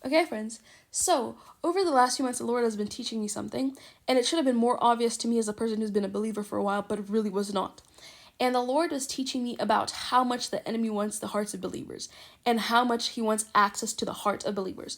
Okay, friends. So, over the last few months, the Lord has been teaching me something, and it should have been more obvious to me as a person who's been a believer for a while, but it really was not. And the Lord was teaching me about how much the enemy wants the hearts of believers, and how much he wants access to the heart of believers.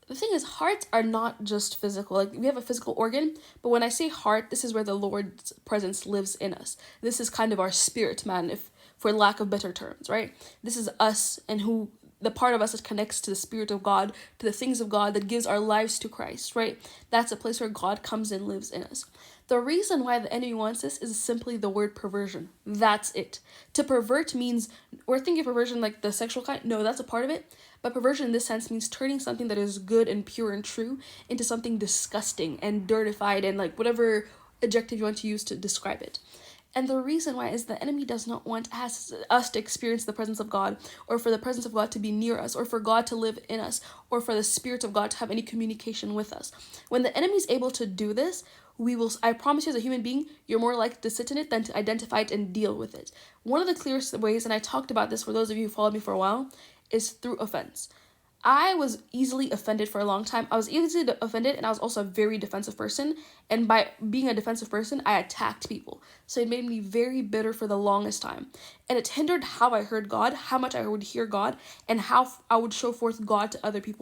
The thing is, hearts are not just physical. Like, we have a physical organ, but when I say heart, this is where the Lord's presence lives in us. This is kind of our spirit, man, if for lack of better terms, right? This is us and who the part of us that connects to the Spirit of God, to the things of God, that gives our lives to Christ, right? That's a place where God comes and lives in us. The reason why the enemy wants this is simply the word perversion. That's it. To pervert means, we're thinking perversion like the sexual kind. No, that's a part of it. But perversion in this sense means turning something that is good and pure and true into something disgusting and dirtified and like whatever adjective you want to use to describe it. And the reason why is the enemy does not want us to experience the presence of God, or for the presence of God to be near us, or for God to live in us, or for the Spirit of God to have any communication with us. When the enemy is able to do this, I promise you, as a human being, you're more likely to sit in it than to identify it and deal with it. One of the clearest ways, and I talked about this for those of you who followed me for a while, is through offense. I was easily offended for a long time. I was easily offended, and I was also a very defensive person. And by being a defensive person, I attacked people. So it made me very bitter for the longest time. And it hindered how I heard God, how much I would hear God, and how I would show forth God to other people.